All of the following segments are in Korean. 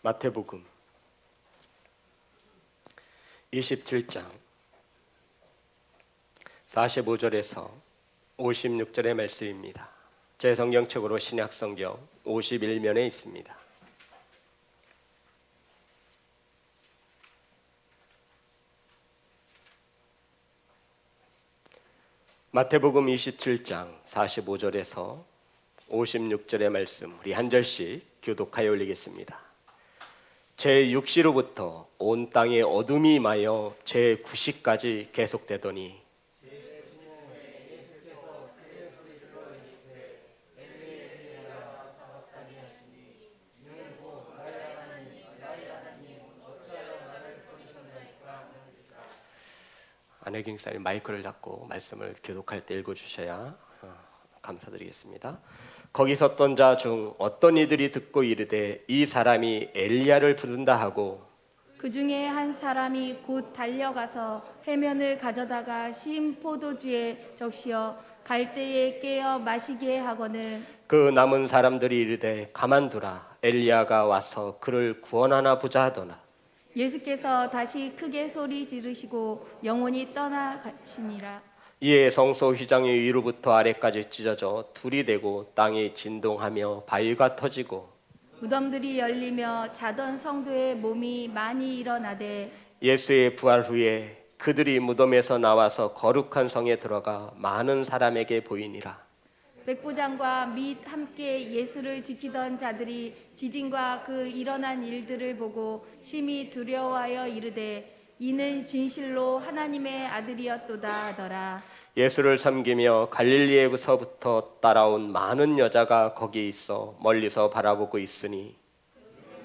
마태복음 27장 45절에서 56절의 말씀입니다. 제 성경책으로 신약성경 51면에 있습니다. 마태복음 27장 45절에서 56절의 말씀 우리 한 절씩 교독하여 올리겠습니다. 제6시로부터 온 땅에 어둠이 임하여 제9시까지 계속되더니 안혜경 사님 마이크를 잡고 말씀을 교독할 때 읽어주셔야 감사드리겠습니다. 거기 섰던 자 중 어떤 이들이 듣고 이르되 이 사람이 엘리야를 부른다 하고 그 중에 한 사람이 곧 달려가서 해면을 가져다가 신 포도주에 적시어 갈대에 깨어 마시게 하거늘 그 남은 사람들이 이르되 가만두라 엘리야가 와서 그를 구원하나 보자 하더라. 예수께서 다시 크게 소리 지르시고 영혼이 떠나가시니라. 이에 성소 휘장이 위로부터 아래까지 찢어져 둘이 되고 땅이 진동하며 바위가 터지고 무덤들이 열리며 자던 성도의 몸이 많이 일어나되 예수의 부활 후에 그들이 무덤에서 나와서 거룩한 성에 들어가 많은 사람에게 보이니라. 백부장과 및 함께 예수를 지키던 자들이 지진과 그 일어난 일들을 보고 심히 두려워하여 이르되 이는 진실로 하나님의 아들이었도다 하더라. 예수를 섬기며 갈릴리에서부터 따라온 많은 여자가 거기 있어 멀리서 바라보고 있으니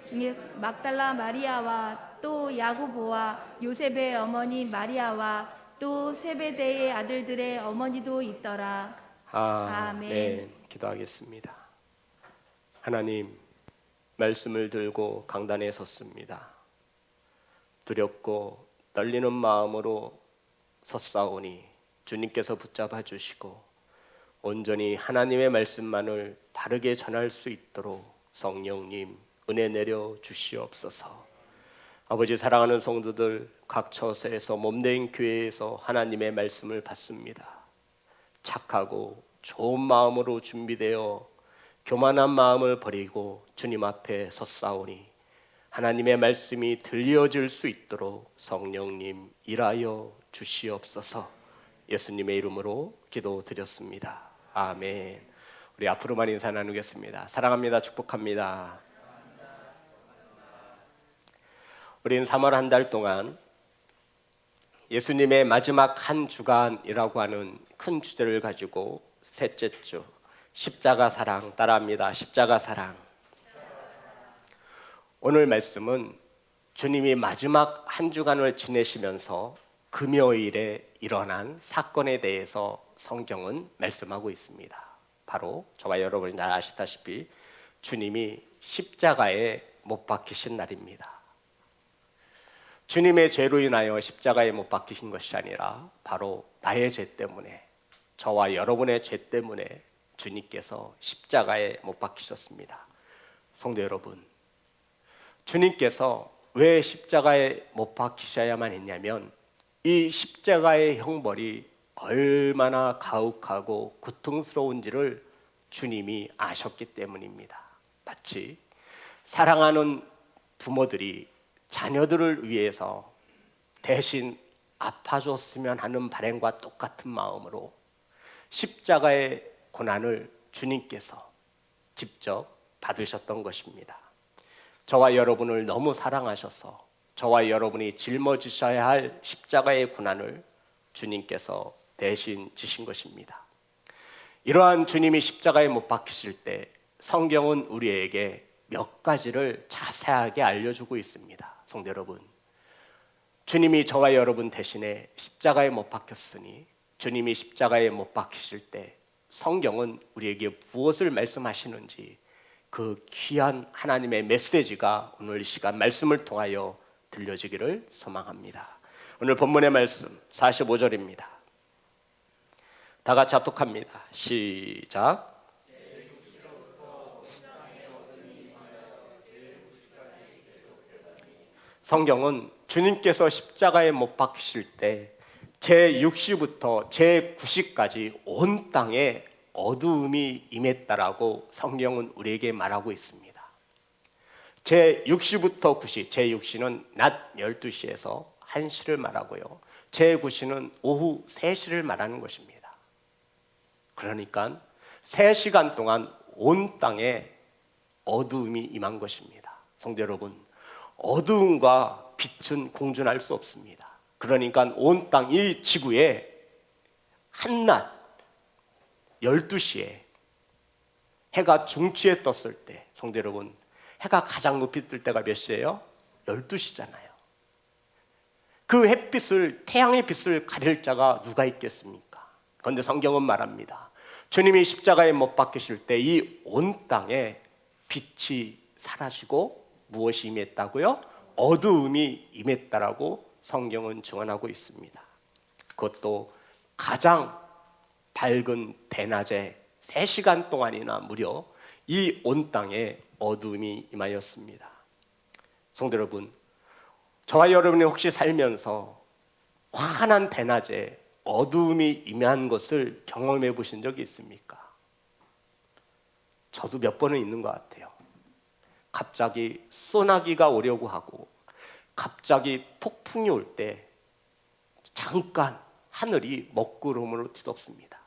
중에 막달라 마리아와 또 야고보와 요셉의 어머니 마리아와 또 세베대의 아들들의 어머니도 있더라. 아멘. 기도하겠습니다. 하나님, 말씀을 들고 강단에 섰습니다. 두렵고 떨리는 마음으로 섰사오니 주님께서 붙잡아 주시고 온전히 하나님의 말씀만을 바르게 전할 수 있도록 성령님 은혜 내려 주시옵소서. 아버지, 사랑하는 성도들 각 처소에서 몸된 교회에서 하나님의 말씀을 받습니다. 착하고 좋은 마음으로 준비되어 교만한 마음을 버리고 주님 앞에 섰사오니 하나님의 말씀이 들려질 수 있도록 성령님 일하여 주시옵소서. 예수님의 이름으로 기도드렸습니다. 아멘. 우리 앞으로만 인사 나누겠습니다. 사랑합니다. 축복합니다. 우리는 3월 한 달 동안 예수님의 마지막 한 주간이라고 하는 큰 주제를 가지고 셋째 주 십자가 사랑 따라합니다. 십자가 사랑. 오늘 말씀은 주님이 마지막 한 주간을 지내시면서 금요일에 일어난 사건에 대해서 성경은 말씀하고 있습니다. 바로 저와 여러분이 잘 아시다시피 주님이 십자가에 못 박히신 날입니다. 주님의 죄로 인하여 십자가에 못 박히신 것이 아니라 바로 나의 죄 때문에, 저와 여러분의 죄 때문에 주님께서 십자가에 못 박히셨습니다. 성도 여러분, 주님께서 왜 십자가에 못 박히셔야만 했냐면 이 십자가의 형벌이 얼마나 가혹하고 고통스러운지를 주님이 아셨기 때문입니다. 마치 사랑하는 부모들이 자녀들을 위해서 대신 아파줬으면 하는 바람과 똑같은 마음으로 십자가의 고난을 주님께서 직접 받으셨던 것입니다. 저와 여러분을 너무 사랑하셔서 저와 여러분이 짊어지셔야 할 십자가의 고난을 주님께서 대신 지신 것입니다. 이러한 주님이 십자가에 못 박히실 때 성경은 우리에게 몇 가지를 자세하게 알려주고 있습니다. 성도 여러분, 주님이 저와 여러분 대신에 십자가에 못 박혔으니 주님이 십자가에 못 박히실 때 성경은 우리에게 무엇을 말씀하시는지 그 귀한 하나님의 메시지가 오늘 이 시간 말씀을 통하여 들려지기를 소망합니다. 오늘 본문의 말씀 45절입니다. 다 같이 합독합니다. 시작. 성경은 주님께서 십자가에 못 박히실 때 제6시부터 제9시까지 온 땅에 어두움이 임했다라고 성경은 우리에게 말하고 있습니다. 제6시부터 9시, 제6시는 낮 12시에서 1시를 말하고요. 제9시는 오후 3시를 말하는 것입니다. 그러니까 3시간 동안 온 땅에 어두움이 임한 것입니다. 성도 여러분, 어두움과 빛은 공존할 수 없습니다. 그러니까 온 땅, 이 지구에 한낮 12시에 해가 중취에 떴을 때, 성도 여러분, 해가 가장 높이 뜰 때가 몇 시예요? 12시잖아요. 그 햇빛을, 태양의 빛을 가릴 자가 누가 있겠습니까? 그런데 성경은 말합니다. 주님이 십자가에 못 박히실 때 이 온 땅에 빛이 사라지고 무엇이 임했다고요? 어두움이 임했다라고 성경은 증언하고 있습니다. 그것도 가장 밝은 대낮에 3시간 동안이나 무려 이 온 땅에 어두움이 임하였습니다. 성도 여러분, 저와 여러분이 혹시 살면서 환한 대낮에 어두움이 임한 것을 경험해 보신 적이 있습니까? 저도 몇 번은 있는 것 같아요. 갑자기 소나기가 오려고 하고 갑자기 폭풍이 올 때 잠깐 하늘이 먹구름으로 뒤덮습니다.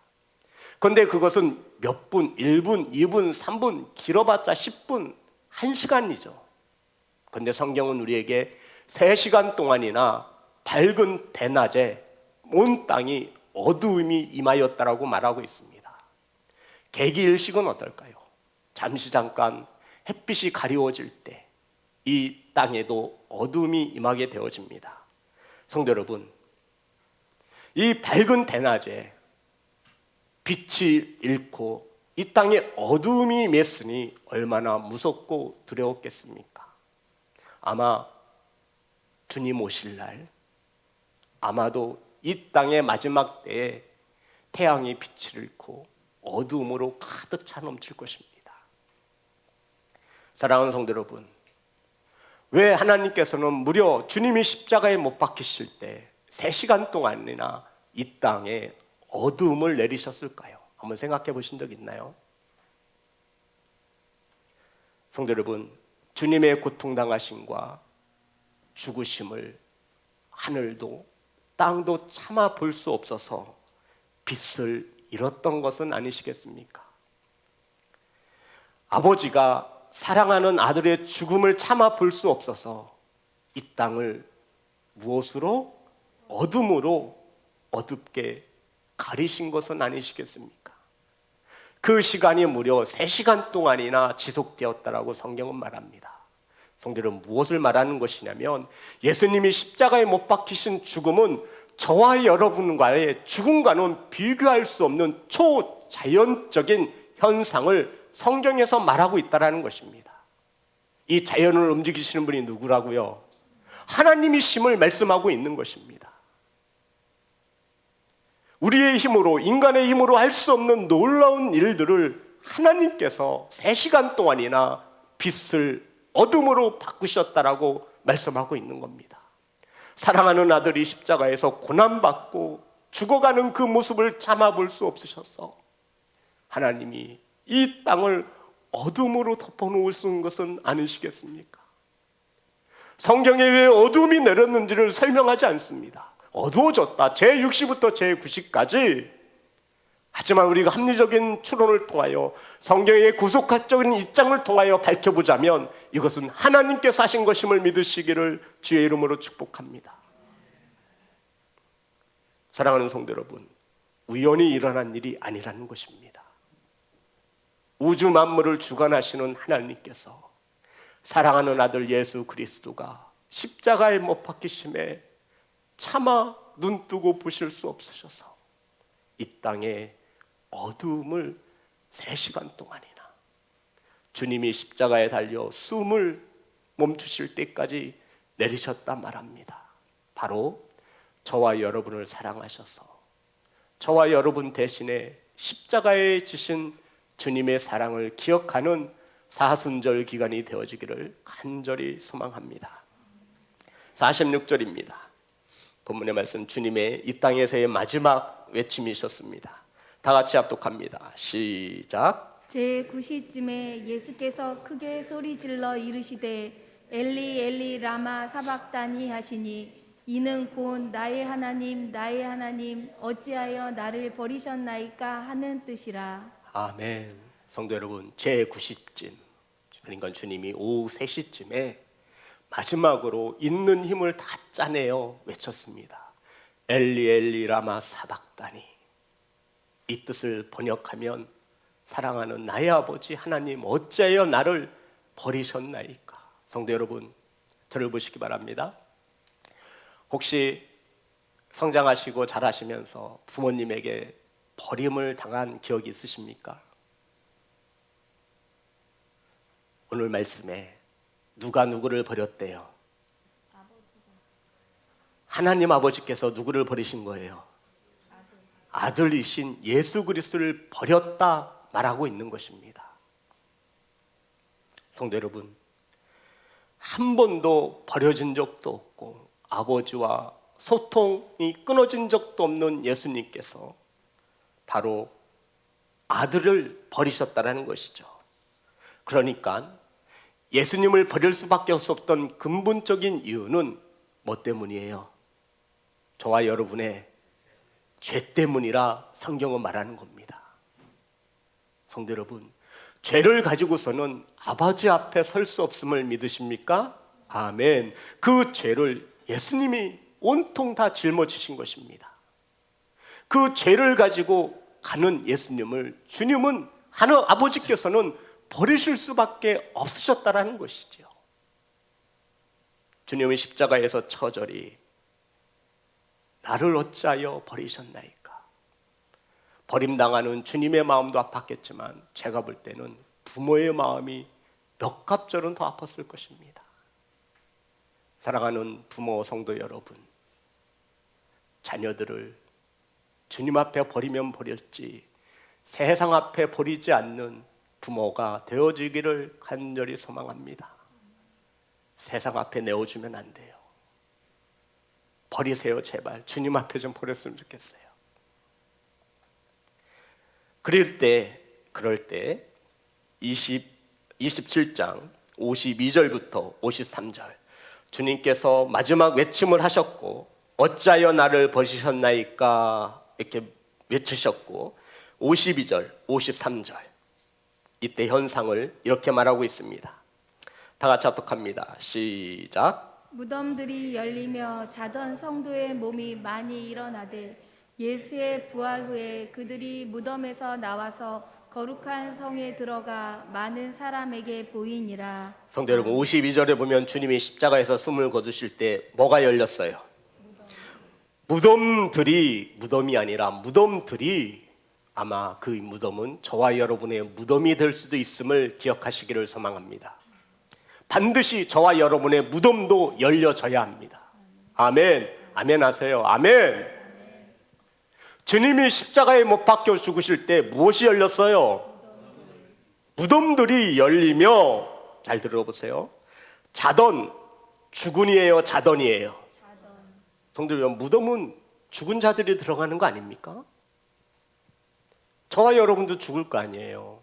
그런데 그것은 몇 분, 1분, 2분, 3분, 길어봤자 10분, 1시간이죠. 그런데 성경은 우리에게 3시간 동안이나 밝은 대낮에 온 땅이 어두움이 임하였다라고 말하고 있습니다. 개기일식은 어떨까요? 잠깐 햇빛이 가리워질 때 이 땅에도 어두움이 임하게 되어집니다. 성도 여러분, 이 밝은 대낮에 빛이 잃고 이 땅에 어두움이 임했으니 얼마나 무섭고 두려웠겠습니까? 아마 주님 오실 날, 아마도 이 땅의 마지막 때에 태양이 빛을 잃고 어두움으로 가득 차 넘칠 것입니다. 사랑하는 성도 여러분, 왜 하나님께서는 무려 주님이 십자가에 못 박히실 때 3시간 동안이나 이 땅에 어두움을 내리셨을까요? 한번 생각해 보신 적 있나요? 성도 여러분, 주님의 고통당하심과 죽으심을 하늘도 땅도 참아 볼 수 없어서 빛을 잃었던 것은 아니시겠습니까? 아버지가 사랑하는 아들의 죽음을 참아 볼 수 없어서 이 땅을 무엇으로? 어둠으로 어둡게 가리신 것은 아니시겠습니까? 그 시간이 무려 3시간 동안이나 지속되었다라고 성경은 말합니다. 성도 여러분, 무엇을 말하는 것이냐면 예수님이 십자가에 못 박히신 죽음은 저와 여러분과의 죽음과는 비교할 수 없는 초자연적인 현상을 성경에서 말하고 있다는 것입니다. 이 자연을 움직이시는 분이 누구라고요? 하나님이심을 말씀하고 있는 것입니다. 우리의 힘으로, 인간의 힘으로 할 수 없는 놀라운 일들을 하나님께서 3시간 동안이나 빛을 어둠으로 바꾸셨다라고 말씀하고 있는 겁니다. 사랑하는 아들이 십자가에서 고난받고 죽어가는 그 모습을 참아볼 수 없으셔서 하나님이 이 땅을 어둠으로 덮어놓으신 것은 아니시겠습니까? 성경에 왜 어둠이 내렸는지를 설명하지 않습니다. 어두워졌다, 제6시부터 제9시까지. 하지만 우리가 합리적인 추론을 통하여 성경의 구속학적인 입장을 통하여 밝혀보자면 이것은 하나님께서 하신 것임을 믿으시기를 주의 이름으로 축복합니다. 사랑하는 성도 여러분, 우연히 일어난 일이 아니라는 것입니다. 우주 만물을 주관하시는 하나님께서 사랑하는 아들 예수 그리스도가 십자가에 못 박히심에 차마 눈뜨고 보실 수 없으셔서 이 땅에 어두움을 3시간 동안이나 주님이 십자가에 달려 숨을 멈추실 때까지 내리셨다 말합니다. 바로 저와 여러분을 사랑하셔서 저와 여러분 대신에 십자가에 지신 주님의 사랑을 기억하는 사순절 기간이 되어지기를 간절히 소망합니다. 46절입니다. 본문의 말씀, 주님의 이 땅에서의 마지막 외침이셨습니다. 다 같이 합독합니다. 시작. 제9시쯤에 예수께서 크게 소리질러 이르시되 엘리 엘리 라마 사박다니 하시니 이는 곧 나의 하나님 나의 하나님 어찌하여 나를 버리셨나이까 하는 뜻이라. 아멘. 성도 여러분, 제9시쯤, 그러니까 주님이 오후 3시쯤에 마지막으로 있는 힘을 다 짜내어 외쳤습니다. 엘리 엘리 라마 사박다니. 이 뜻을 번역하면 사랑하는 나의 아버지 하나님 어찌하여 나를 버리셨나이까. 성도 여러분, 저를 보시기 바랍니다. 혹시 성장하시고 자라시면서 부모님에게 버림을 당한 기억이 있으십니까? 오늘 말씀에 누가 누구를 버렸대요? 하나님 아버지께서 누구를 버리신 거예요? 아들이신 예수 그리스도를 버렸다 말하고 있는 것입니다. 성도 여러분, 한 번도 버려진 적도 없고 아버지와 소통이 끊어진 적도 없는 예수님께서 바로 아들을 버리셨다라는 것이죠. 그러니까 예수님을 버릴 수밖에 없었던 근본적인 이유는 뭐 때문이에요? 저와 여러분의 죄 때문이라 성경은 말하는 겁니다. 성도 여러분, 죄를 가지고서는 아버지 앞에 설 수 없음을 믿으십니까? 아멘. 그 죄를 예수님이 온통 다 짊어지신 것입니다. 그 죄를 가지고 가는 예수님을 주님은 하나님 아버지께서는 버리실 수밖에 없으셨다라는 것이죠. 주님은 십자가에서 처절히 나를 어찌하여 버리셨나이까. 버림당하는 주님의 마음도 아팠겠지만 제가 볼 때는 부모의 마음이 몇 갑절은 더 아팠을 것입니다. 사랑하는 부모 성도 여러분, 자녀들을 주님 앞에 버리면 버릴지 세상 앞에 버리지 않는 부모가 되어지기를 간절히 소망합니다. 세상 앞에 내어주면 안 돼요. 버리세요. 제발 주님 앞에 좀 버렸으면 좋겠어요. 그럴 때 27장 52절부터 53절 주님께서 마지막 외침을 하셨고 어찌하여 나를 버리셨나이까 이렇게 외치셨고 52절 53절 이때 현상을 이렇게 말하고 있습니다. 다 같이 합독합니다. 시작. 무덤들이 열리며 자던 성도의 몸이 많이 일어나되 예수의 부활 후에 그들이 무덤에서 나와서 거룩한 성에 들어가 많은 사람에게 보이니라. 성도 여러분, 52절에 보면 주님이 십자가에서 숨을 거두실 때 뭐가 열렸어요? 무덤이 아니라 무덤들이, 아마 그 무덤은 저와 여러분의 무덤이 될 수도 있음을 기억하시기를 소망합니다. 반드시 저와 여러분의 무덤도 열려져야 합니다. 아멘. 아멘 하세요. 아멘. 주님이 십자가에 못 박혀 죽으실 때 무엇이 열렸어요? 무덤들이 열리며, 잘 들어보세요. 자던, 죽은이에요, 자던이에요? 성도 여러분, 무덤은 죽은 자들이 들어가는 거 아닙니까? 저와 여러분도 죽을 거 아니에요.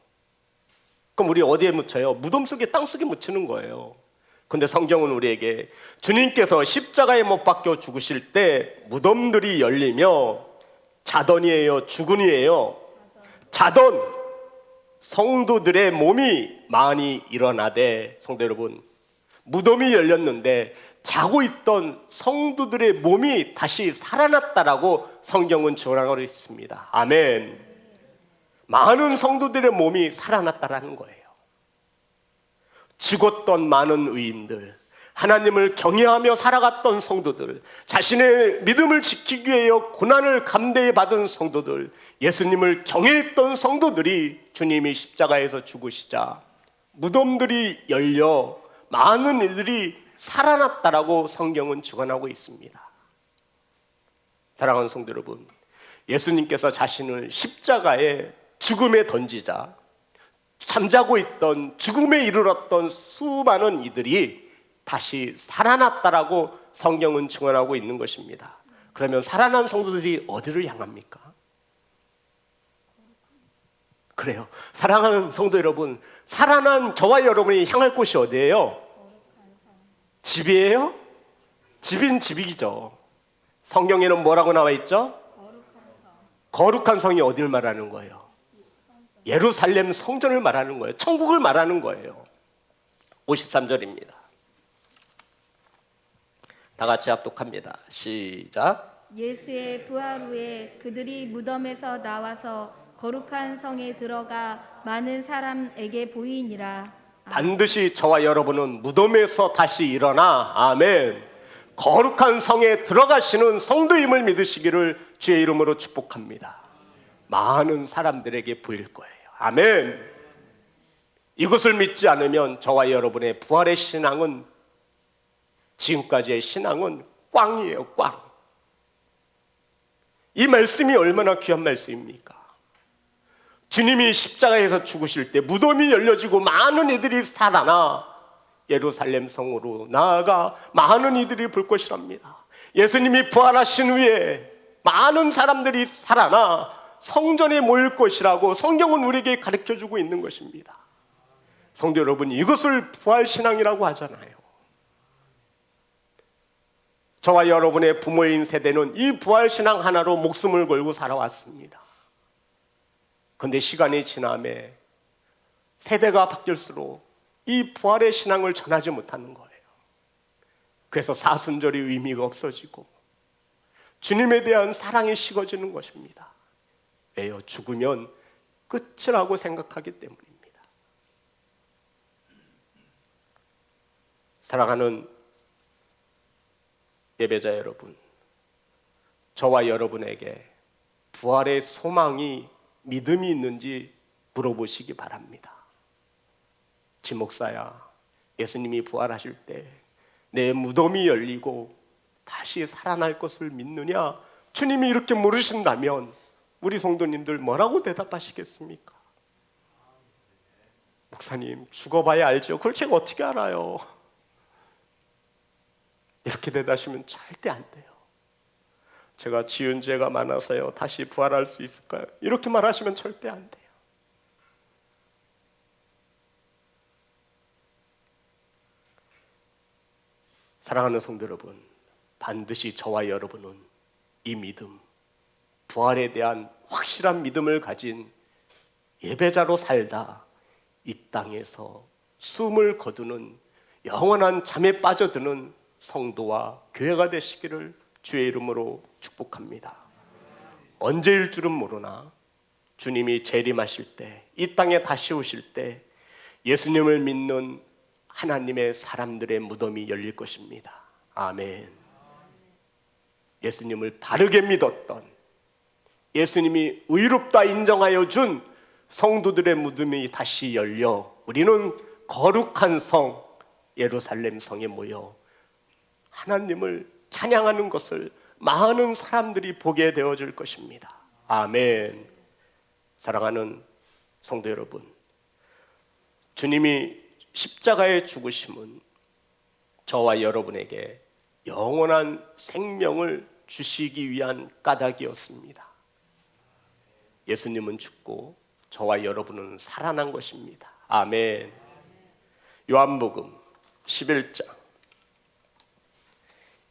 그럼 우리 어디에 묻혀요? 무덤 속에, 땅 속에 묻히는 거예요. 근데 성경은 우리에게 주님께서 십자가에 못 박혀 죽으실 때 무덤들이 열리며 자던이에요, 죽은이에요? 자던 성도들의 몸이 많이 일어나되, 성도 여러분, 무덤이 열렸는데 자고 있던 성도들의 몸이 다시 살아났다라고 성경은 증언하고 있습니다. 아멘. 많은 성도들의 몸이 살아났다라는 거예요. 죽었던 많은 의인들, 하나님을 경외하며 살아갔던 성도들, 자신의 믿음을 지키기 위하여 고난을 감대해 받은 성도들, 예수님을 경외했던 성도들이 주님이 십자가에서 죽으시자 무덤들이 열려 많은 이들이 살아났다라고 성경은 증언하고 있습니다. 사랑하는 성도 여러분, 예수님께서 자신을 십자가에 죽음에 던지자 잠자고 있던, 죽음에 이르렀던 수많은 이들이 다시 살아났다라고 성경은 증언하고 있는 것입니다. 그러면 살아난 성도들이 어디를 향합니까? 그래요. 사랑하는 성도 여러분, 살아난 저와 여러분이 향할 곳이 어디예요? 집이에요? 집인 집이죠. 성경에는 뭐라고 나와 있죠? 거룩한 성이 어디를 말하는 거예요? 예루살렘 성전을 말하는 거예요. 천국을 말하는 거예요. 53절입니다. 다 같이 합독합니다. 시작. 예수의 부활 후에 그들이 무덤에서 나와서 거룩한 성에 들어가 많은 사람에게 보이니라. 반드시 저와 여러분은 무덤에서 다시 일어나 아멘 거룩한 성에 들어가시는 성도임을 믿으시기를 주의 이름으로 축복합니다. 많은 사람들에게 보일 거예요. 아멘. 이것을 믿지 않으면 저와 여러분의 부활의 신앙은, 지금까지의 신앙은 꽝이에요. 꽝. 이 말씀이 얼마나 귀한 말씀입니까? 주님이 십자가에서 죽으실 때 무덤이 열려지고 많은 이들이 살아나 예루살렘 성으로 나아가 많은 이들이 볼 것이랍니다. 예수님이 부활하신 후에 많은 사람들이 살아나 성전에 모일 것이라고 성경은 우리에게 가르쳐주고 있는 것입니다. 성도 여러분, 이것을 부활신앙이라고 하잖아요. 저와 여러분의 부모인 세대는 이 부활신앙 하나로 목숨을 걸고 살아왔습니다. 그런데 시간이 지남에 세대가 바뀔수록 이 부활의 신앙을 전하지 못하는 거예요. 그래서 사순절이 의미가 없어지고 주님에 대한 사랑이 식어지는 것입니다. 왜요? 죽으면 끝이라고 생각하기 때문입니다. 사랑하는 예배자 여러분, 저와 여러분에게 부활의 소망이, 믿음이 있는지 물어보시기 바랍니다. 지목사야, 예수님이 부활하실 때 내 무덤이 열리고 다시 살아날 것을 믿느냐? 주님이 이렇게 물으신다면 우리 성도님들 뭐라고 대답하시겠습니까? 목사님, 죽어봐야 알죠. 그걸 제가 어떻게 알아요? 이렇게 대답하시면 절대 안 돼요. 제가 지은 죄가 많아서요, 다시 부활할 수 있을까요? 이렇게 말하시면 절대 안 돼요. 사랑하는 성도 여러분, 반드시 저와 여러분은 이 믿음, 부활에 대한 확실한 믿음을 가진 예배자로 살다 이 땅에서 숨을 거두는 영원한 잠에 빠져드는 성도와 교회가 되시기를 주의 이름으로 축복합니다. 언제일 줄은 모르나 주님이 재림하실 때, 이 땅에 다시 오실 때 예수님을 믿는 하나님의 사람들의 무덤이 열릴 것입니다. 아멘. 예수님을 바르게 믿었던, 예수님이 의롭다 인정하여 준 성도들의 무덤이 다시 열려 우리는 거룩한 성 예루살렘 성에 모여 하나님을 찬양하는 것을 많은 사람들이 보게 되어질 것입니다. 아멘. 사랑하는 성도 여러분, 주님이 십자가의 죽으심은 저와 여러분에게 영원한 생명을 주시기 위한 까닭이었습니다. 예수님은 죽고 저와 여러분은 살아난 것입니다. 아멘. 요한복음 11장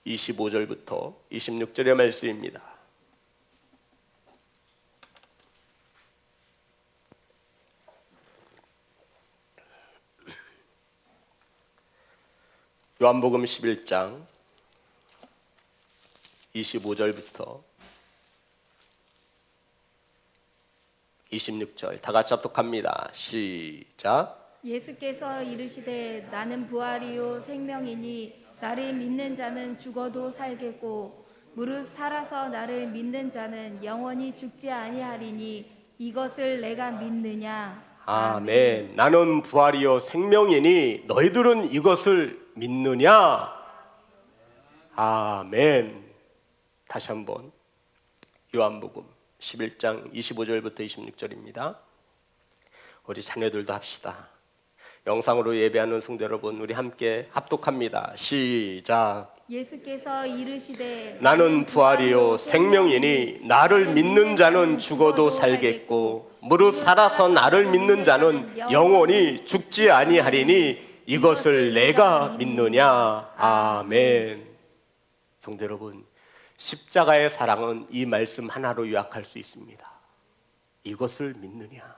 25절부터 26절의 말씀입니다. 요한복음 11장 25절부터 26절 다 같이 합독합니다. 시작. 예수께서 이르시되 나는 부활이요 생명이니 나를 믿는 자는 죽어도 살겠고 무릇 살아서 나를 믿는 자는 영원히 죽지 아니하리니 이것을 내가 믿느냐? 아멘. 나는 부활이요 생명이니 너희들은 이것을 믿느냐? 아멘. 다시 한번 요한복음 11장 25절부터 26절입니다. 우리 자녀들도 합시다. 영상으로 예배하는 성도 여러분, 우리 함께 합독합니다. 시작. 예수께서 이르시되 나는 부활이요 생명이니 나를 믿는 자는 죽어도 살겠고 무릇 살아서 나를 믿는 자는 영원히 죽지 아니하리니 이것을 내가 믿느냐. 아멘. 성도 여러분, 십자가의 사랑은 이 말씀 하나로 요약할 수 있습니다. 이것을 믿느냐.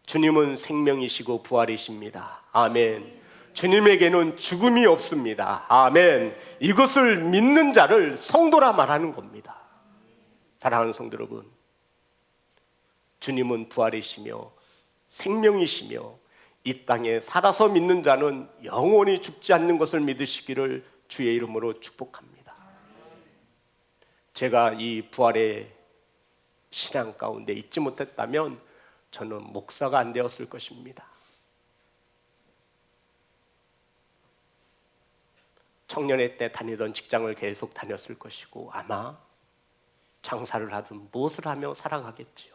주님은 생명이시고 부활이십니다. 아멘. 주님에게는 죽음이 없습니다. 아멘. 이것을 믿는 자를 성도라 말하는 겁니다. 사랑하는 성도 여러분, 주님은 부활이시며 생명이시며 이 땅에 살아서 믿는 자는 영원히 죽지 않는 것을 믿으시기를 주의 이름으로 축복합니다. 제가 이 부활의 신앙 가운데 있지 못했다면 저는 목사가 안 되었을 것입니다. 청년의 때 다니던 직장을 계속 다녔을 것이고 아마 장사를 하든 무엇을 하며 살아가겠지요.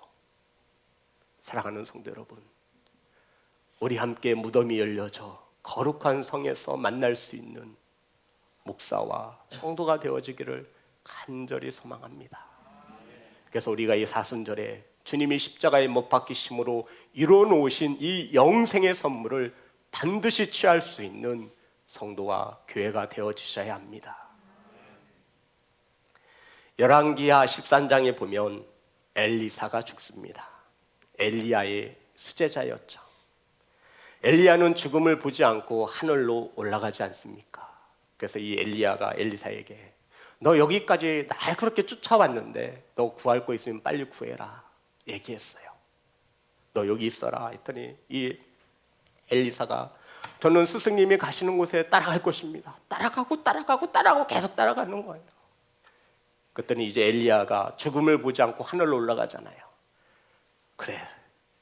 사랑하는 성도 여러분, 우리 함께 무덤이 열려져 거룩한 성에서 만날 수 있는 목사와 성도가 되어지기를 간절히 소망합니다. 그래서 우리가 이 사순절에 주님이 십자가에 못 박히심으로 이루어놓으신 이 영생의 선물을 반드시 취할 수 있는 성도와 교회가 되어지셔야 합니다. 열왕기하 13장에 보면 엘리사가 죽습니다. 엘리야의 수제자였죠. 엘리야는 죽음을 보지 않고 하늘로 올라가지 않습니까? 그래서 이 엘리야가 엘리사에게 너 여기까지 날 그렇게 쫓아왔는데 너 구할 거 있으면 빨리 구해라 얘기했어요. 너 여기 있어라 했더니 이 엘리사가 저는 스승님이 가시는 곳에 따라갈 것입니다. 따라가고 계속 따라가는 거예요. 그랬더니 이제 엘리야가 죽음을 보지 않고 하늘로 올라가잖아요. 그래,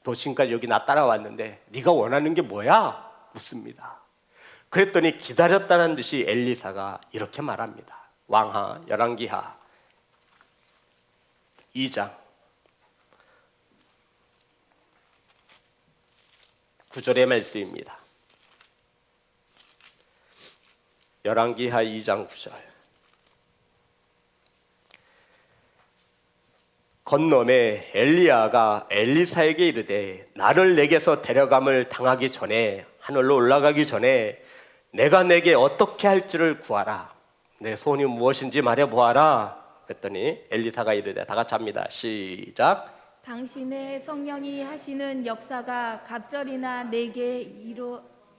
너 지금까지 여기 나 따라왔는데 네가 원하는 게 뭐야? 묻습니다. 그랬더니 기다렸다는 듯이 엘리사가 이렇게 말합니다. 왕하 열왕기하 2장 9절의 말씀입니다. 열왕기하 2장 9절. 건너매 엘리야가 엘리사에게 이르되 나를 내게서 데려감을 당하기 전에 하늘로 올라가기 전에 내가 내게 어떻게 할지를 구하라. 내 소원이 무엇인지 말해보아라. 그랬더니 엘리사가 이르되 다 같이 합니다. 시작. 당신의 성령이 하시는 역사가 갑절이나 내게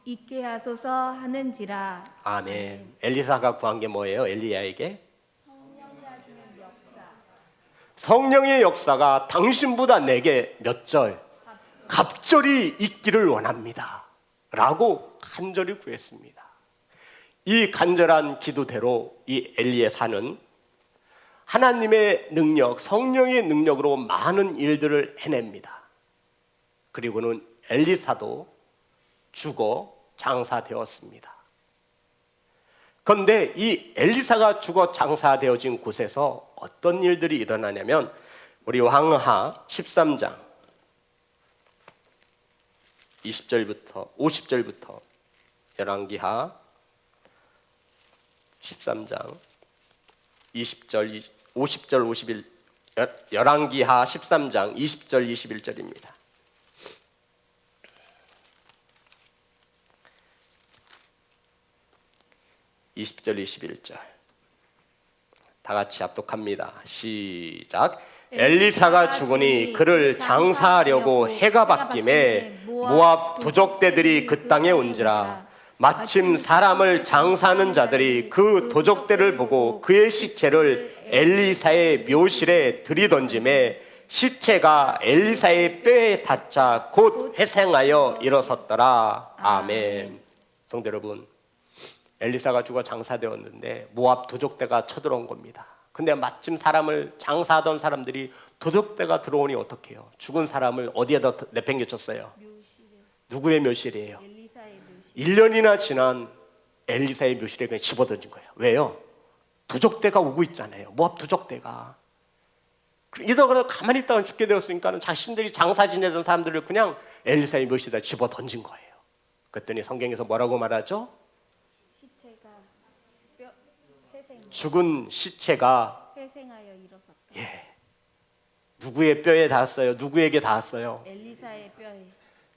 있게 하소서 하는지라. 아멘. 엘리사가 구한 게 뭐예요? 엘리야에게 성령이 하시는 역사. 성령의 역사가 당신보다 내게 몇 절? 갑절이 있기를 원합니다 라고 간절히 구했습니다. 이 간절한 기도대로 이 엘리야사는 하나님의 능력, 성령의 능력으로 많은 일들을 해냅니다. 그리고는 엘리사도 죽어 장사되었습니다. 그런데 이 엘리사가 죽어 장사되어진 곳에서 어떤 일들이 일어나냐면 우리 왕하 13장 20절부터 50절부터 열왕기하 13장 20절 50절 51 열왕기하 13장 20절 21절입니다. (20절) 21절 다 같이 합독합니다. 시작. 엘리사가 죽으니 그를 장사하려고 해가 바뀜에 모압 도적대들이 그 땅에 온지라. 마침 사람을 장사하는 자들이 그 도적대를 보고 그의 시체를 엘리사의 묘실에 들이던짐에 시체가 엘리사의 뼈에 닿자 곧 회생하여 일어섰더라. 아멘. 성도 여러분, 엘리사가 죽어 장사되었는데 모압 도적대가 쳐들어온 겁니다. 근데 마침 사람을 장사하던 사람들이 도적대가 들어오니 어떻게 해요? 죽은 사람을 어디에다 내팽개쳤어요? 누구의 묘실이에요? 1년이나 지난 엘리사의 묘실에 그냥 집어던진 거예요. 왜요? 도적대가 오고 있잖아요. 모압 도적대가. 이러다가 가만히 있다가 죽게 되었으니까 자신들이 장사 지내던 사람들을 그냥 엘리사의 묘실에다 집어던진 거예요. 그랬더니 성경에서 뭐라고 말하죠? 죽은 시체가 회생하여 일어섰다. 누구의 뼈에 닿았어요? 누구에게 닿았어요? 엘리사의 뼈에.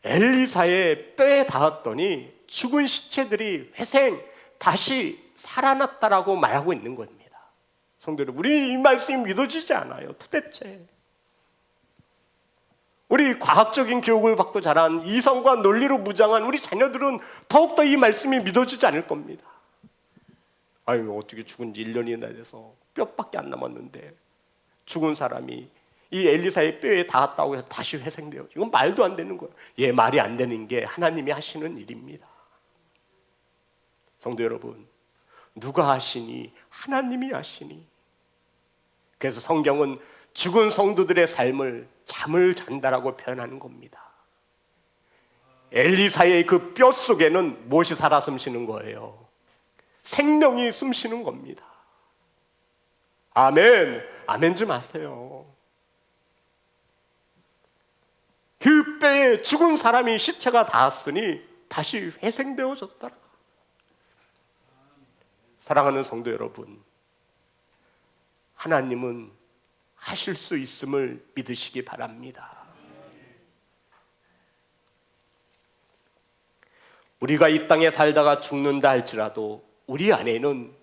엘리사의 뼈에 닿았더니 죽은 시체들이 회생 다시 살아났다라고 말하고 있는 겁니다. 성도 여러분, 우리 이 말씀이 믿어지지 않아요. 도대체 우리 과학적인 교육을 받고 자란 이성과 논리로 무장한 우리 자녀들은 더욱더 이 말씀이 믿어지지 않을 겁니다. 아유, 어떻게 죽은 지 1년이나 돼서 뼈밖에 안 남았는데 죽은 사람이 이 엘리사의 뼈에 닿았다고 해서 다시 회생돼요. 이건 말도 안 되는 거예요. 말이 안 되는 게 하나님이 하시는 일입니다. 성도 여러분, 누가 하시니? 하나님이 하시니. 그래서 성경은 죽은 성도들의 삶을 잠을 잔다라고 표현하는 겁니다. 엘리사의 그 뼈 속에는 무엇이 살아 숨쉬는 거예요? 생명이 숨쉬는 겁니다. 아멘. 아멘 좀 하세요. 그 뼈에 죽은 사람이 시체가 닿았으니 다시 회생되어졌더라. 사랑하는 성도 여러분, 하나님은 하실 수 있음을 믿으시기 바랍니다. 우리가 이 땅에 살다가 죽는다 할지라도 우리 안에는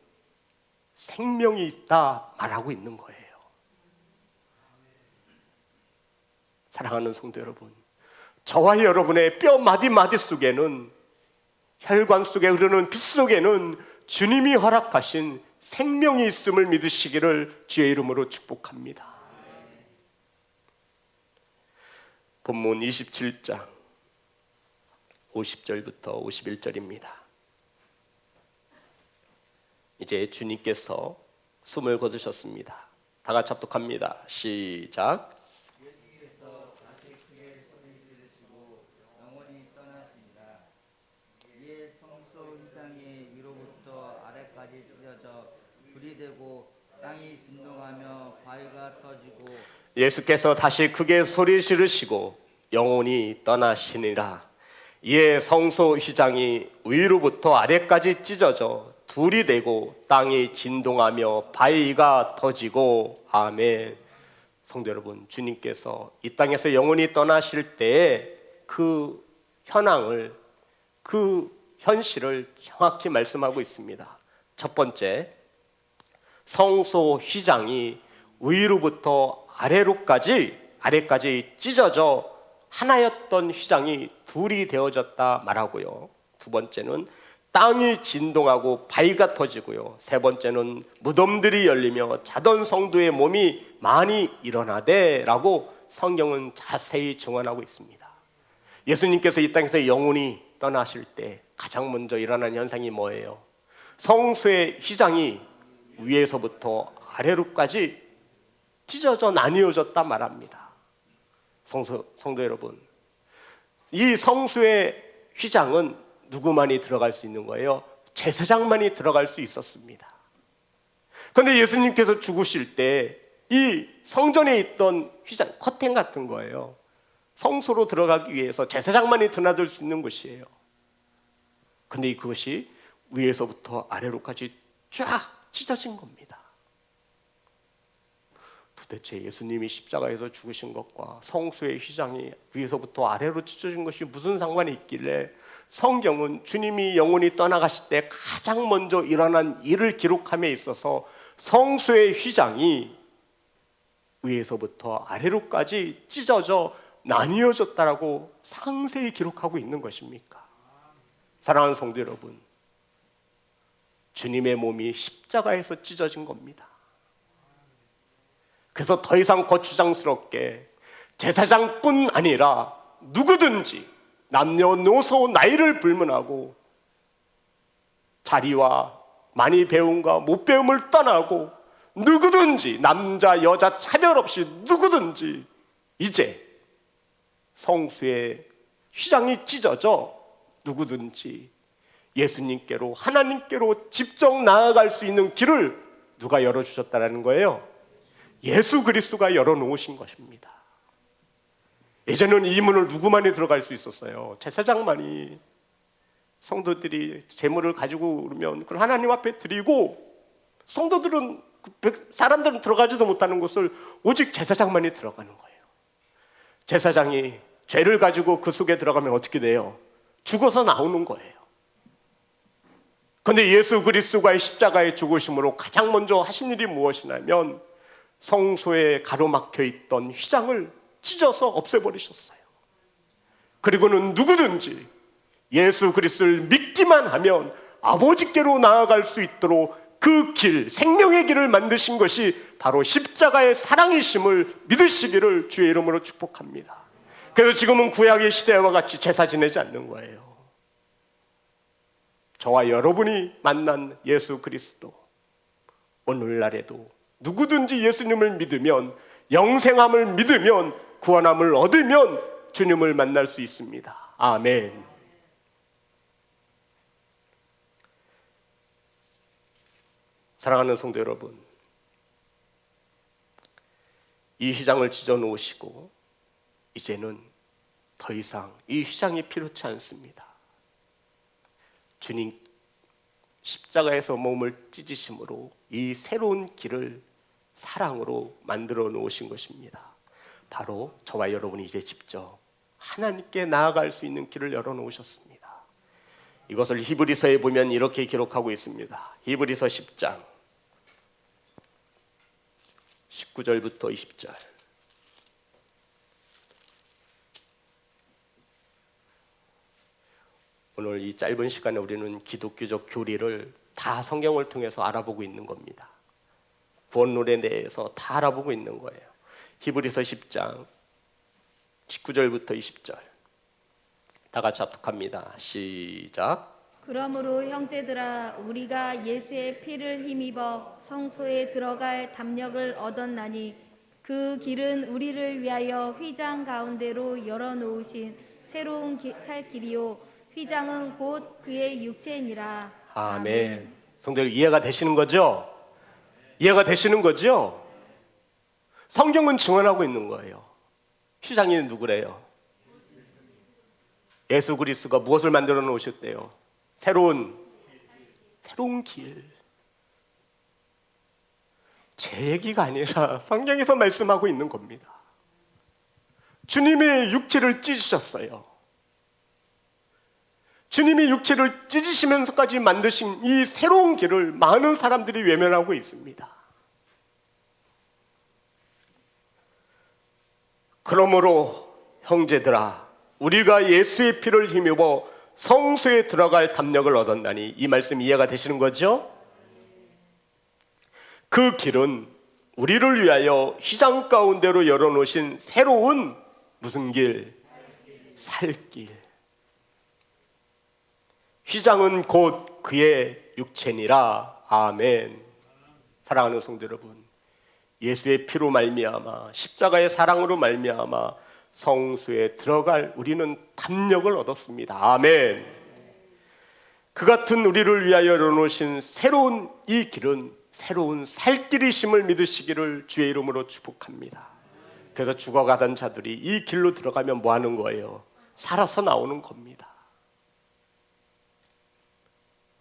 생명이 있다 말하고 있는 거예요. 사랑하는 성도 여러분, 저와 여러분의 뼈 마디마디 속에는, 혈관 속에 흐르는 피 속에는 주님이 허락하신 생명이 있음을 믿으시기를 주의 이름으로 축복합니다. 본문 27장 50절부터 51절입니다. 이제 주님께서 숨을 거두셨습니다. 다 같이 합독합니다. 시작. 예수께서 다시 크게 소리 지르시고 영원히 떠나시니라. 이에 성소 휘장이 위로부터 아래까지 찢어져 불이 되고 땅이 진동하며 바위가 터지고 예수께서 다시 크게 소리 지르시고 영원히 떠나시니라. 이에 성소 휘장이 위로부터 아래까지 찢어져 둘이 되고 땅이 진동하며 바위가 터지고. 아멘. 성도 여러분, 주님께서 이 땅에서 영원히 떠나실 때에 그 현황을, 그 현실을 정확히 말씀하고 있습니다. 첫 번째, 성소 휘장이 위로부터 아래까지 찢어져 하나였던 휘장이 둘이 되어졌다 말하고요. 두 번째는 땅이 진동하고 바위가 터지고요. 세 번째는 무덤들이 열리며 자던 성도의 몸이 많이 일어나되 라고 성경은 자세히 증언하고 있습니다. 예수님께서 이 땅에서 영원히 떠나실 때 가장 먼저 일어난 현상이 뭐예요? 성소의 휘장이 위에서부터 아래로까지 찢어져 나뉘어졌다 말합니다. 성도 여러분, 이 성소의 휘장은 누구만이 들어갈 수 있는 거예요? 제사장만이 들어갈 수 있었습니다. 그런데 예수님께서 죽으실 때 이 성전에 있던 휘장, 커튼 같은 거예요. 성소로 들어가기 위해서 제사장만이 드나들 수 있는 곳이에요. 그런데 그것이 위에서부터 아래로까지 쫙 찢어진 겁니다. 도대체 예수님이 십자가에서 죽으신 것과 성소의 휘장이 위에서부터 아래로 찢어진 것이 무슨 상관이 있길래 성경은 주님이 영원히 떠나가실 때 가장 먼저 일어난 일을 기록함에 있어서 성소의 휘장이 위에서부터 아래로까지 찢어져 나뉘어졌다라고 상세히 기록하고 있는 것입니까? 사랑하는 성도 여러분, 주님의 몸이 십자가에서 찢어진 겁니다. 그래서 더 이상 거추장스럽게 제사장뿐 아니라 누구든지 남녀노소 나이를 불문하고 자리와 많이 배움과 못 배움을 떠나고 누구든지 남자 여자 차별 없이 누구든지 이제 성수의 휘장이 찢어져 누구든지 예수님께로, 하나님께로 직접 나아갈 수 있는 길을 누가 열어주셨다는 거예요? 예수 그리스도가 열어놓으신 것입니다. 예전에는 이 문을 누구만이 들어갈 수 있었어요? 제사장만이. 성도들이 제물을 가지고 오면 그걸 하나님 앞에 드리고 성도들은 사람들은 들어가지도 못하는 곳을 오직 제사장만이 들어가는 거예요. 제사장이 죄를 가지고 그 속에 들어가면 어떻게 돼요? 죽어서 나오는 거예요. 그런데 예수 그리스도의 십자가의 죽으심으로 가장 먼저 하신 일이 무엇이냐면 성소에 가로막혀 있던 휘장을 찢어서 없애버리셨어요. 그리고는 누구든지 예수 그리스도를 믿기만 하면 아버지께로 나아갈 수 있도록 그 길, 생명의 길을 만드신 것이 바로 십자가의 사랑이심을 믿으시기를 주의 이름으로 축복합니다. 그래서 지금은 구약의 시대와 같이 제사 지내지 않는 거예요. 저와 여러분이 만난 예수 그리스도, 오늘날에도 누구든지 예수님을 믿으면, 영생함을 믿으면, 구원함을 얻으면 주님을 만날 수 있습니다. 아멘. 사랑하는 성도 여러분, 이 휘장을 찢어 놓으시고 이제는 더 이상 이 휘장이 필요치 않습니다. 주님 십자가에서 몸을 찢으심으로 이 새로운 길을 사랑으로 만들어 놓으신 것입니다. 바로 저와 여러분이 이제 직접 하나님께 나아갈 수 있는 길을 열어 놓으셨습니다. 이것을 히브리서에 보면 이렇게 기록하고 있습니다. 히브리서 10장 19절부터 20절. 오늘 이 짧은 시간에 우리는 기독교적 교리를 다 성경을 통해서 알아보고 있는 겁니다. 구원론에 대해서 다 알아보고 있는 거예요. 히브리서 10장 19절부터 20절. 다 같이 합독합니다. 시작. 그러므로 형제들아 우리가 예수의 피를 힘입어 성소에 들어갈 담력을 얻었나니 그 길은 우리를 위하여 휘장 가운데로 열어놓으신 새로운 살 길이요 휘장은 곧 그의 육체니라. 아멘. 성도들 이해가 되시는 거죠? 이해가 되시는 거죠? 성경은 증언하고 있는 거예요. 휘장이 누구래요? 예수 그리스도가 무엇을 만들어 놓으셨대요? 새로운 길. 제 얘기가 아니라 성경에서 말씀하고 있는 겁니다. 주님의 육체를 찢으셨어요. 주님이 육체를 찢으시면서까지 만드신 이 새로운 길을 많은 사람들이 외면하고 있습니다. 그러므로 형제들아 우리가 예수의 피를 힘입어 성소에 들어갈 담력을 얻었나니, 이 말씀 이해가 되시는 거죠? 그 길은 우리를 위하여 휘장 가운데로 열어놓으신 새로운 무슨 길? 살길. 휘장은 곧 그의 육체니라. 아멘. 사랑하는 성도 여러분, 예수의 피로 말미암아 십자가의 사랑으로 말미암아 성소에 들어갈 우리는 담력을 얻었습니다. 아멘. 그 같은 우리를 위하여 열어놓으신 새로운 이 길은 새로운 살길이심을 믿으시기를 주의 이름으로 축복합니다. 그래서 죽어가던 자들이 이 길로 들어가면 뭐 하는 거예요? 살아서 나오는 겁니다.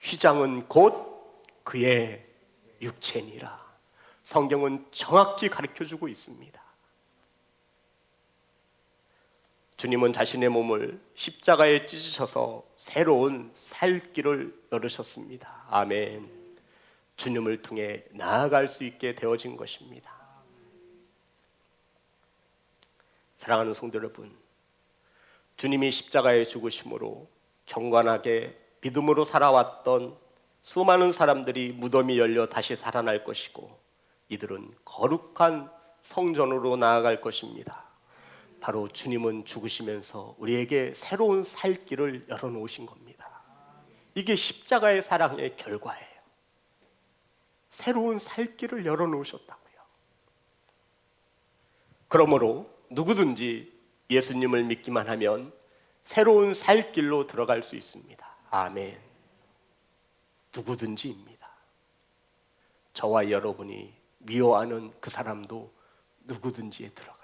휘장은 곧 그의 육체니라. 성경은 정확히 가르쳐주고 있습니다. 주님은 자신의 몸을 십자가에 찢으셔서 새로운 살 길을 열으셨습니다. 아멘. 주님을 통해 나아갈 수 있게 되어진 것입니다. 사랑하는 성도 여러분, 주님이 십자가에 죽으심으로 경건하게 믿음으로 살아왔던 수많은 사람들이 무덤이 열려 다시 살아날 것이고, 이들은 거룩한 성전으로 나아갈 것입니다. 바로 주님은 죽으시면서 우리에게 새로운 살 길을 열어놓으신 겁니다. 이게 십자가의 사랑의 결과예요. 새로운 살 길을 열어놓으셨다고요. 그러므로 누구든지 예수님을 믿기만 하면 새로운 살 길로 들어갈 수 있습니다. 아멘. 누구든지입니다. 저와 여러분이 미워하는 그 사람도 누구든지에 들어가요.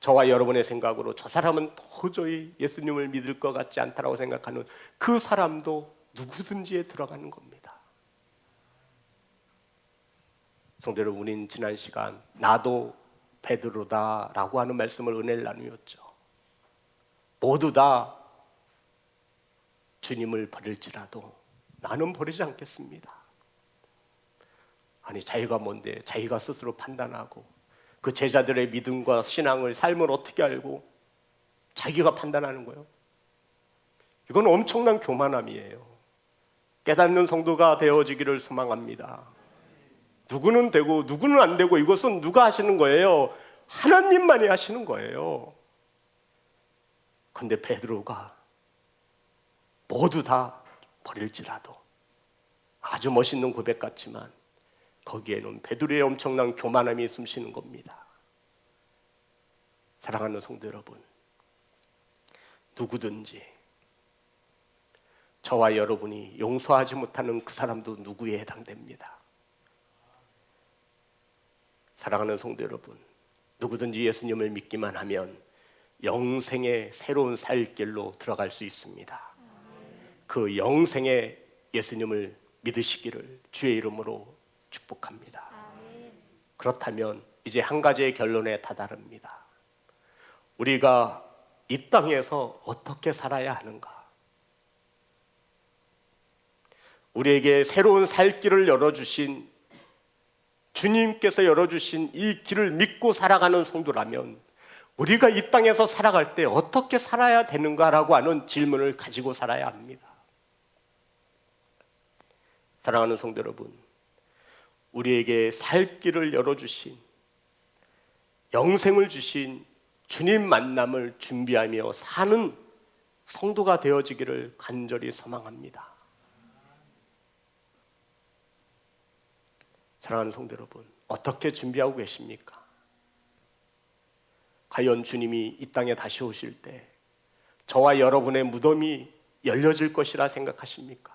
저와 여러분의 생각으로 저 사람은 도저히 예수님을 믿을 것 같지 않다라고 생각하는 그 사람도 누구든지에 들어가는 겁니다. 성도 여러분, 우린 지난 시간 나도 베드로다라고 하는 말씀을 은혜를 나누었죠. 모두 다 주님을 버릴지라도 나는 버리지 않겠습니다. 아니, 자기가 뭔데? 자기가 스스로 판단하고 그 제자들의 믿음과 신앙을, 삶을 어떻게 알고 자기가 판단하는 거예요? 이건 엄청난 교만함이에요. 깨닫는 성도가 되어지기를 소망합니다. 누구는 되고 누구는 안 되고, 이것은 누가 하시는 거예요? 하나님만이 하시는 거예요. 근데 베드로가 모두 다 버릴지라도, 아주 멋있는 고백 같지만 거기에는 베드로의 엄청난 교만함이 숨쉬는 겁니다. 사랑하는 성도 여러분, 누구든지 저와 여러분이 용서하지 못하는 그 사람도 누구에 해당됩니다. 사랑하는 성도 여러분, 누구든지 예수님을 믿기만 하면 영생의 새로운 살 길로 들어갈 수 있습니다. 그 영생의 예수님을 믿으시기를 주의 이름으로 축복합니다. 그렇다면 이제 한 가지의 결론에 다다릅니다. 우리가 이 땅에서 어떻게 살아야 하는가? 우리에게 새로운 살 길을 열어주신, 주님께서 열어주신 이 길을 믿고 살아가는 성도라면 우리가 이 땅에서 살아갈 때 어떻게 살아야 되는가라고 하는 질문을 가지고 살아야 합니다. 사랑하는 성도 여러분, 우리에게 살 길을 열어주신, 영생을 주신 주님 만남을 준비하며 사는 성도가 되어지기를 간절히 소망합니다. 사랑하는 성도 여러분, 어떻게 준비하고 계십니까? 과연 주님이 이 땅에 다시 오실 때 저와 여러분의 무덤이 열려질 것이라 생각하십니까?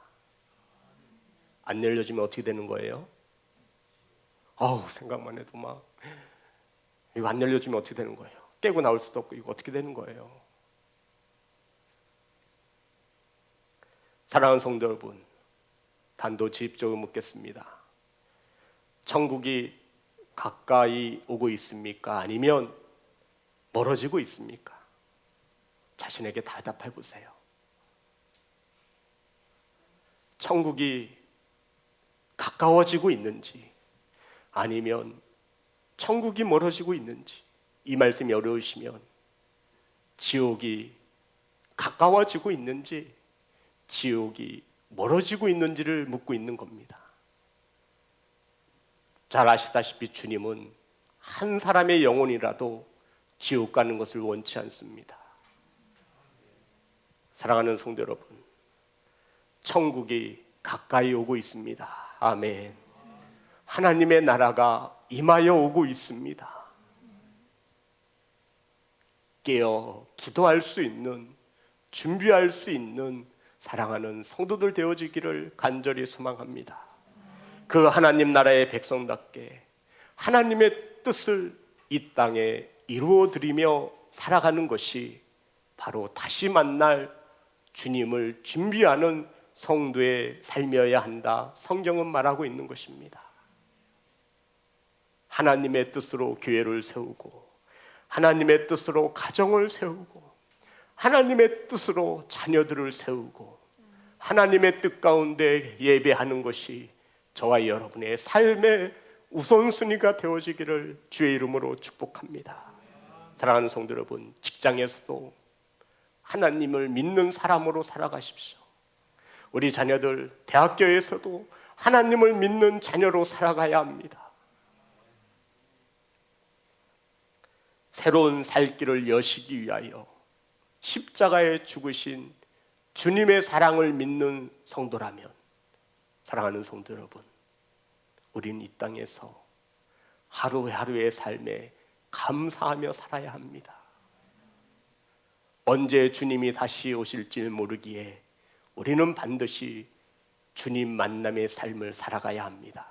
안 열려지면 어떻게 되는 거예요? 생각만 해도 막, 이거 안 열려지면 어떻게 되는 거예요? 깨고 나올 수도 없고, 이거 어떻게 되는 거예요? 사랑하는 성도 여러분, 단도직입적으로 묻겠습니다. 천국이 가까이 오고 있습니까? 아니면 멀어지고 있습니까? 자신에게 대답해 보세요. 천국이 가까워지고 있는지, 아니면 천국이 멀어지고 있는지, 이 말씀이 어려우시면 지옥이 가까워지고 있는지, 지옥이 멀어지고 있는지를 묻고 있는 겁니다. 잘 아시다시피 주님은 한 사람의 영혼이라도 지옥 가는 것을 원치 않습니다. 사랑하는 성도 여러분, 천국이 가까이 오고 있습니다. 아멘. 하나님의 나라가 임하여 오고 있습니다. 깨어 기도할 수 있는, 준비할 수 있는 사랑하는 성도들 되어지기를 간절히 소망합니다. 그 하나님 나라의 백성답게 하나님의 뜻을 이 땅에 이루어드리며 살아가는 것이 바로 다시 만날 주님을 준비하는 성도의 삶이어야 한다, 성경은 말하고 있는 것입니다. 하나님의 뜻으로 교회를 세우고, 하나님의 뜻으로 가정을 세우고, 하나님의 뜻으로 자녀들을 세우고, 하나님의 뜻 가운데 예배하는 것이 저와 여러분의 삶의 우선순위가 되어지기를 주의 이름으로 축복합니다. 사랑하는 성도 여러분, 직장에서도 하나님을 믿는 사람으로 살아가십시오. 우리 자녀들, 대학교에서도 하나님을 믿는 자녀로 살아가야 합니다. 새로운 살 길을 여시기 위하여 십자가에 죽으신 주님의 사랑을 믿는 성도라면, 사랑하는 성도 여러분, 우린 이 땅에서 하루하루의 삶에 감사하며 살아야 합니다. 언제 주님이 다시 오실지 모르기에 우리는 반드시 주님 만남의 삶을 살아가야 합니다.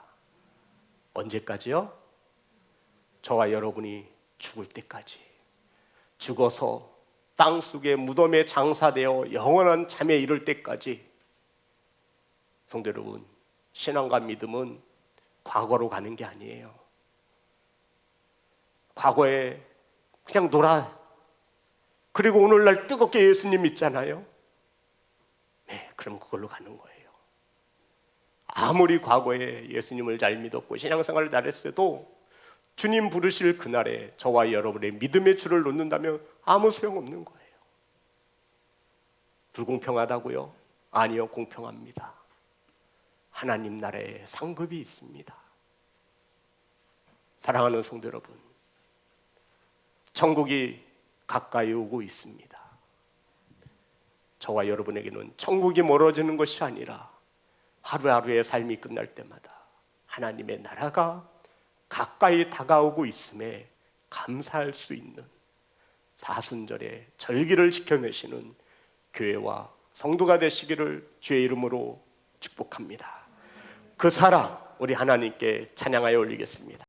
언제까지요? 저와 여러분이 죽을 때까지. 죽어서 땅속에 무덤에 장사되어 영원한 잠에 이를 때까지. 성도 여러분, 신앙과 믿음은 과거로 가는 게 아니에요. 과거에 그냥 놀아. 그리고 오늘날 뜨겁게 예수님 믿잖아요. 네, 그럼 그걸로 가는 거예요. 아무리 과거에 예수님을 잘 믿었고 신앙생활을 잘했어도 주님 부르실 그날에 저와 여러분의 믿음의 줄을 놓는다면 아무 소용없는 거예요. 불공평하다고요? 아니요, 공평합니다. 하나님 나라에 상급이 있습니다. 사랑하는 성도 여러분, 천국이 가까이 오고 있습니다. 저와 여러분에게는 천국이 멀어지는 것이 아니라 하루하루의 삶이 끝날 때마다 하나님의 나라가 가까이 다가오고 있음에 감사할 수 있는 사순절의 절기를 지켜내시는 교회와 성도가 되시기를 주의 이름으로 축복합니다. 그 사랑 우리 하나님께 찬양하여 올리겠습니다.